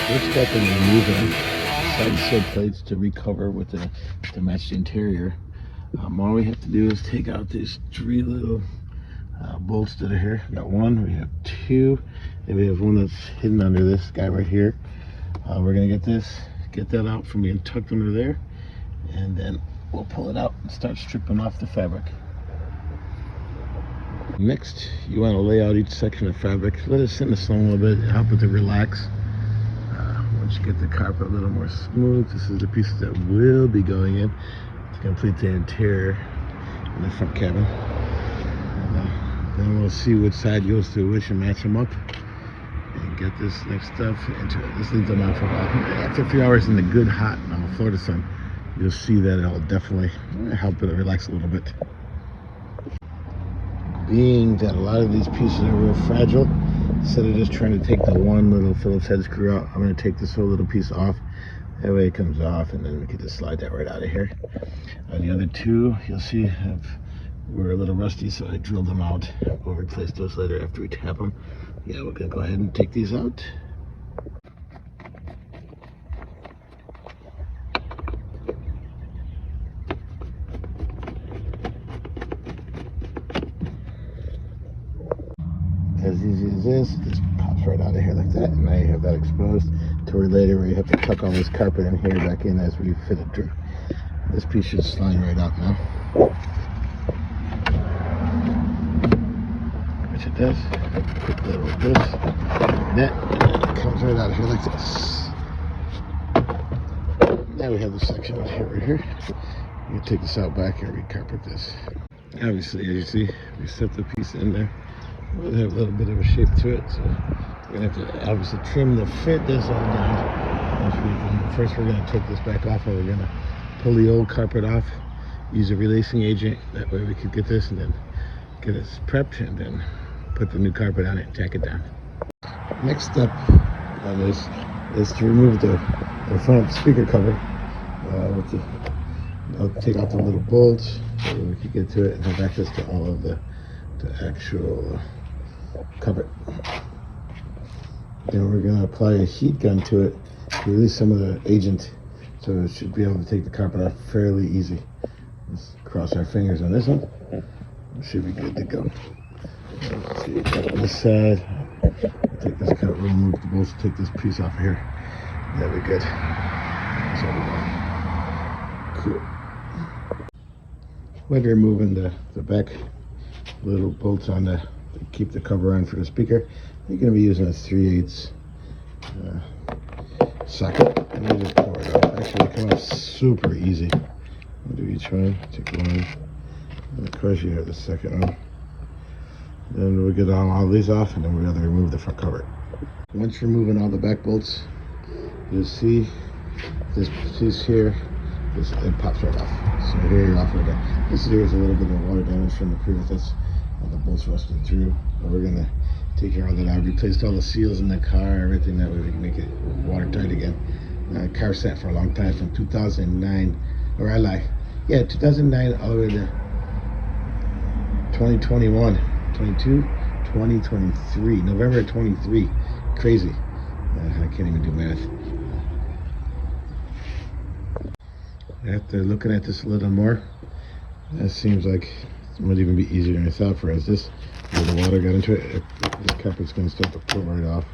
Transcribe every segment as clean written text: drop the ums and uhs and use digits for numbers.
First step in removing side sill plates to recover with to match the interior. All we have to do is take out these three little bolts that are here. We got one, we have two, and we have one that's hidden under this guy right here. We're gonna get that out from being tucked under there, and then we'll pull it out and start stripping off the fabric. Next, you want to lay out each section of fabric. Let it sit in the sun a little bit, help it to relax. Once you get the carpet a little more smooth, this is the pieces that will be going in to complete the interior in the front cabin. And, then we'll see which side goes to which and match them up and get this next stuff into it. This leaves them out for a while. After a few hours in the good hot Florida sun, you'll see that it'll definitely help it relax a little bit. Being that a lot of these pieces are real fragile, instead of just trying to take the one little Phillips head screw out, I'm going to take this whole little piece off. That way it comes off, and then we can just slide that right out of here. The other two, you'll see, were a little rusty, so I drilled them out. We'll replace those later after we tap them. Yeah, we're going to go ahead and take these out. As easy as this, it just pops right out of here like that, and now you have that exposed to where later where you have to tuck all this carpet in here back in as we fit it through. This piece should slide right out now. Which it does. Quick little this, that, and it comes right out of here like this. Now we have this section right here. You take this out back and recarpet this. Obviously, as you see, we set the piece in there. We'll have a little bit of a shape to it, so we're going to have to obviously trim to fit this all down. First, we're going to take this back off, and we're going to pull the old carpet off, use a releasing agent. That way we could get this and then get it prepped, and then put the new carpet on it and tack it down. Next step on this is to remove the front speaker cover. I'll take out the little bolts so we can get to it and have access to all of the actual cover. Then we're going to apply a heat gun to it to release some of the agent, so it should be able to take the carpet off fairly easy. Let's cross our fingers on this one. It should be good to go. Let's see, on this side, take this cut, remove the bolts, take this piece off here. That'll be good. So cool. When you're removing the back little bolts on to keep the cover on for the speaker, you're going to be using a 3/8 socket, and you just pour it off. Actually, they come off super easy. I'll do each one. Take one, and of course you have the second one. Then we'll get all these off, and then we're going to remove the front cover. Once you're removing all the back bolts, you'll see this piece here. It pops right off. So here you're off right there. This here is a little bit of water damage from the previous. That's all the bolts rusted through. But we're gonna take care of all that out. Replaced all the seals in the car, everything, that way we can make it watertight again. Car sat for a long time, from 2009, or I lie, yeah, 2009 all the way to 2021, 22, 2023, November of 23. Crazy. I can't even do math. After looking at this a little more, that seems like it might even be easier than I thought. For as this, where the water got into it, this carpet's going to start to pull right off.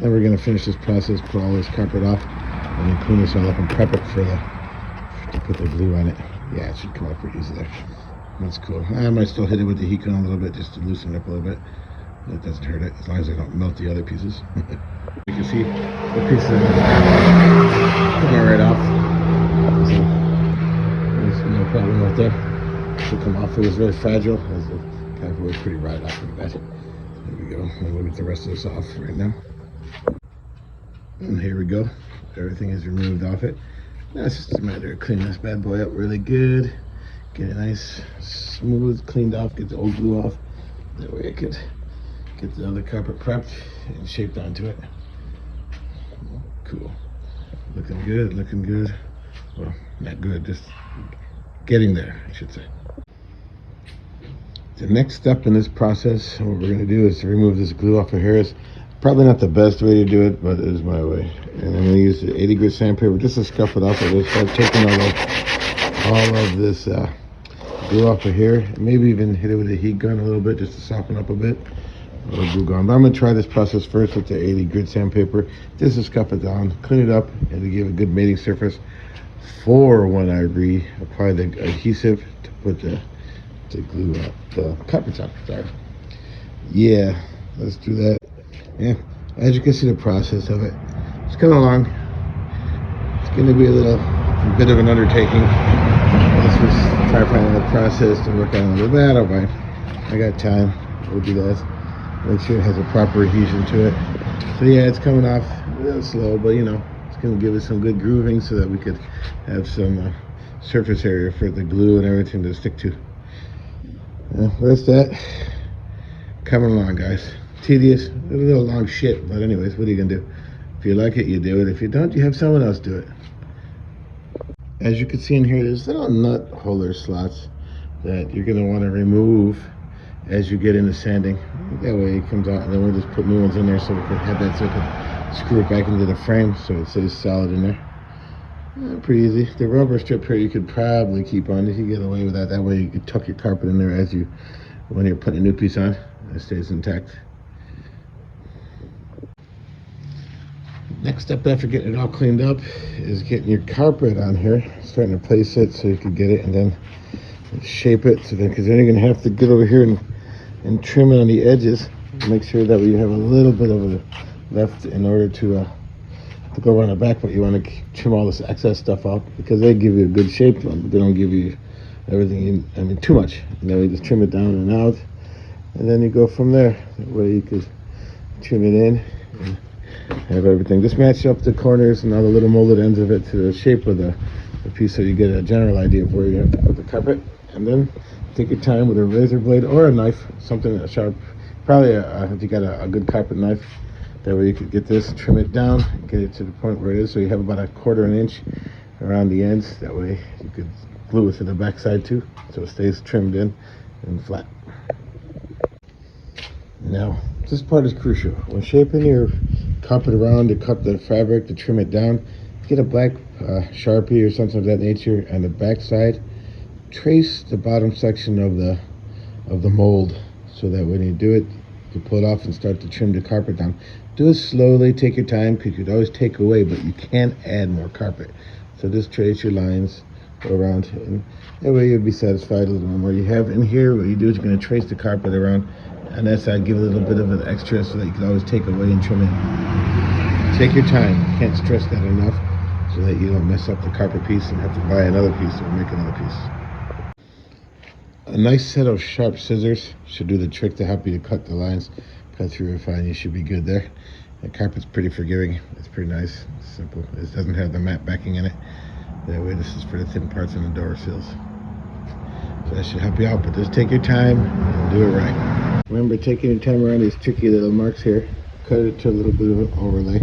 Then we're going to finish this process, pull all this carpet off, and then clean this all up and prep it to put the glue on it. Yeah, it should come out pretty easy there. That's cool. I might still hit it with the heat gun a little bit just to loosen it up a little bit. That doesn't hurt it, as long as I don't melt the other pieces. You can see the pieces coming right off. No problem right there. It should come off. It was very fragile, as the carpet was pretty rotted off pretty bad. There we go. And we'll get the rest of this off right now. And here we go. Everything is removed off it. Now it's just a matter of cleaning this bad boy up really good. Get it nice, smooth, cleaned off. Get the old glue off. That way I could get the other carpet prepped and shaped onto it. Cool. Looking good, looking good. Well, not good, just getting there, I should say. The next step in this process, what we're going to do is to remove this glue off of here. Probably not the best way to do it, but it is my way. And I'm gonna use the 80 grit sandpaper just to scuff it off. I just start taking all of this glue off of here. Maybe even hit it with a heat gun a little bit just to soften up a bit. Or glue gun. But I'm gonna try this process first with the 80 grit sandpaper just to scuff it down, clean it up, and to give a good mating surface for when I reapply the adhesive to put the glue the carpets on. Sorry. Yeah, let's do that. Yeah, as you can see the process of it, it's coming along. It's going to be a bit of an undertaking. Let's just try finding the process to work on a little bit. I don't mind. I got time. We'll do that. Make sure it has a proper adhesion to it. So yeah, it's coming off a little slow, but you know, it's going to give us some good grooving so that we could have some surface area for the glue and everything to stick to. That's that. Coming along, guys. Tedious, a little long shit, but anyways, what are you gonna do? If you like it, you do it. If you don't, you have someone else do it. As you can see in here, there's little nut holder slots that you're gonna want to remove as you get into sanding. That way it comes out, and then we'll just put new ones in there so we can have that so we can screw it back into the frame so it stays solid in there. Pretty easy. The rubber strip here you could probably keep on if you get away with that. That way you can tuck your carpet in there when you're putting a new piece on. It stays intact. Next step after getting it all cleaned up is getting your carpet on here, starting to place it so you can get it and then shape it. So then, because then you're gonna have to get over here and trim it on the edges. Make sure that we have a little bit of a left in order to go around the back, but you want to trim all this excess stuff out because they give you a good shape, but they don't give you everything. I mean, too much. And then we just trim it down and out, and then you go from there. That way you could trim it in and have everything just match up the corners and all the little molded ends of it to the shape of the piece, so you get a general idea of where you have to put the carpet. And then take your time with a razor blade or a knife, something sharp. Probably if you got a good carpet knife. That way you could get this, trim it down, get it to the point where it is, so you have about a 1/4 inch around the ends. That way you could glue it to the back side too, so it stays trimmed in and flat. Now, this part is crucial. When shaping your carpet around to cut the fabric, to trim it down, get a black Sharpie or something of that nature on the back side. Trace the bottom section of the mold so that when you do it, you pull it off and start to trim the carpet down. Do it slowly, take your time, because you could always take away, but you can't add more carpet. So just trace your lines, go around, and that way you'll be satisfied a little more. You have in here, what you do is you're going to trace the carpet around on that side, give a little bit of an extra so that you can always take away and trim it. Take your time, can't stress that enough, so that you don't mess up the carpet piece and have to buy another piece or make another piece. A nice set of sharp scissors should do the trick to help you to cut the lines. Cut through it fine, you should be good there. The carpet's pretty forgiving, it's pretty nice, it's simple. It doesn't have the matte backing in it. That way this is for the thin parts on the door sills. So that should help you out, but just take your time and do it right. Remember, taking your time around these tricky little marks here, cut it to a little bit of an overlay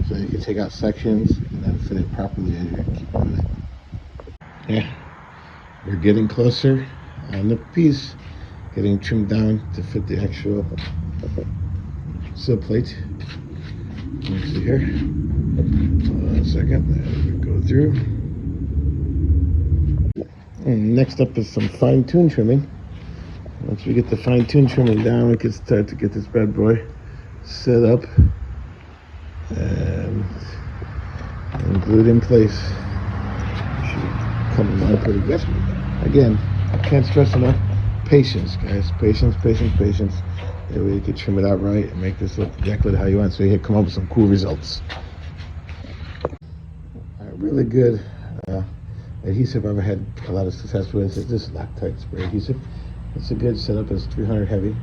so you can take out sections and then fit it properly as you keep doing it. Yeah, we're getting closer on the piece, getting trimmed down to fit the actual sill plate. Let's see here. Hold on a second. There we go through. And next up is some fine-tune trimming. Once we get the fine-tune trimming down, we can start to get this bad boy set up and glued in place. Should come along pretty good. Again, I can't stress enough, patience, guys. Patience, patience, patience. That way you can trim it out right and make this look exactly how you want, so you can come up with some cool results. Really good adhesive I've ever had a lot of success with is this Loctite spray adhesive. It's a good setup. It's 300 heavy.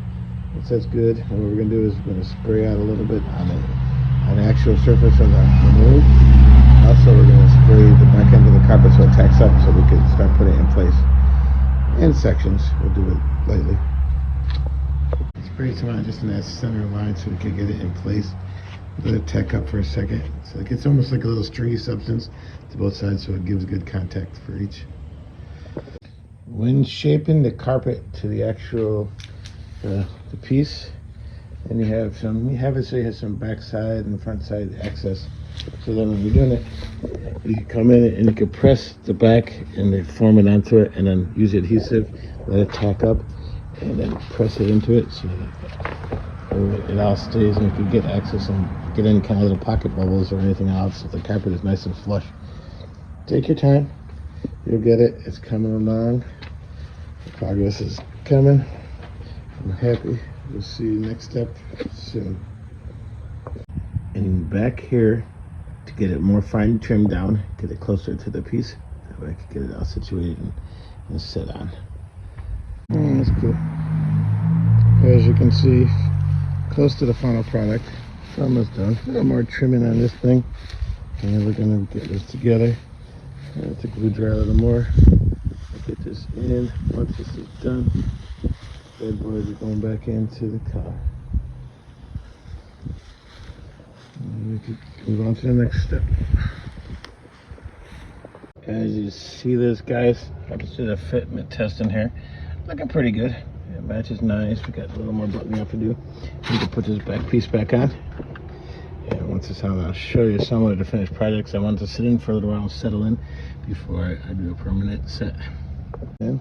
That's good. And what we're going to do is we're going to spray out a little bit on the actual surface of the mold. Also, we're going to spray the back end of the carpet so it tacks up, so we can start putting it in place. In sections, we'll do it lightly. Spray some on just in that center line so we can get it in place. Let it tack up for a second. So it gets almost like a little stringy substance to both sides, so it gives good contact for each. When shaping the carpet to the actual the piece, And you have it so you have some backside and front side access. So then when you're doing it, you can come in and you can press the back and then form it onto it, and then use the adhesive, let it tack up, and then press it into it so that it all stays, and you can get access and get any kind of little pocket bubbles or anything else so the carpet is nice and flush. Take your time, you'll get it. It's coming along, the progress is coming. I'm happy. We'll see you next step soon. And back here, to get it more fine trimmed down, get it closer to the piece, that way I can get it all situated and set on. That's cool. As you can see, close to the final product. It's almost done. A little more trimming on this thing, and then we're gonna get this together. I'm gonna take glue dry a little more. Get this in. Once this is done, bad boys are going back into the car. And we can move on to the next step. As you see this, guys, I can see the fitment test in here. Looking pretty good. It matches nice. We got a little more buttoning up to do. We can put this back piece back on. And once it's on, I'll show you some of the finished projects. I want to sit in for a little while and settle in before I do a permanent set. And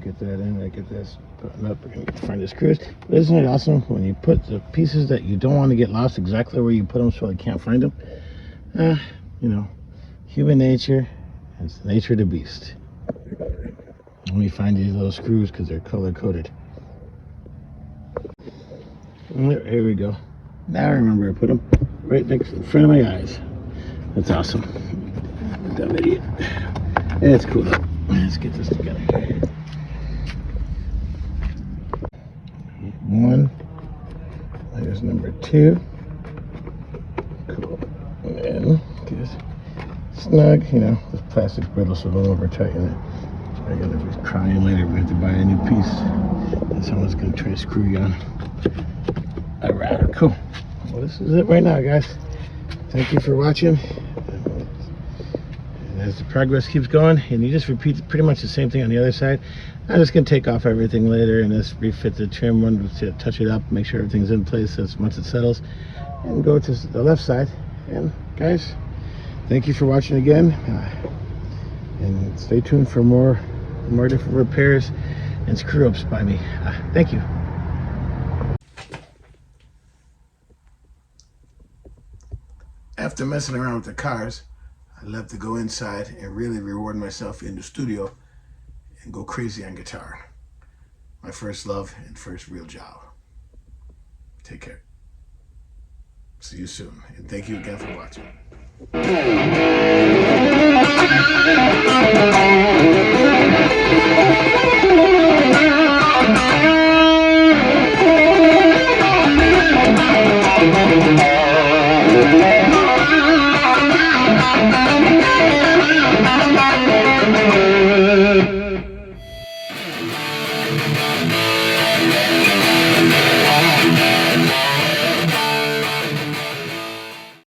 get that in. I get this buttoned up. We're gonna get to find the screws. But isn't it awesome when you put the pieces that you don't want to get lost exactly where you put them so I can't find them? You know, human nature, it's the nature of the beast. Let me find these little screws because they're color coded. Here we go. Now I remember I put them right next in front of my eyes. That's awesome. Dumb idiot. It's cool though. Let's get this together. One. There's number two. Cool. And just snug, you know, this plastic's brittle, so don't over tighten it. I gotta be crying later. We have to buy a new piece, and someone's gonna try to screw you on. All right, cool. Well, this is it right now, guys. Thank you for watching. And as the progress keeps going, and you just repeat pretty much the same thing on the other side. I'm just gonna take off everything later and just refit the trim one to touch it up, make sure everything's in place as once it settles, and go to the left side. And guys, thank you for watching again, and stay tuned for more different repairs and screw ups by me. Thank you. After messing around with the cars, I love to go inside and really reward myself in the studio and go crazy on guitar. My first love and first real job. Take care. See you soon, and thank you again for watching.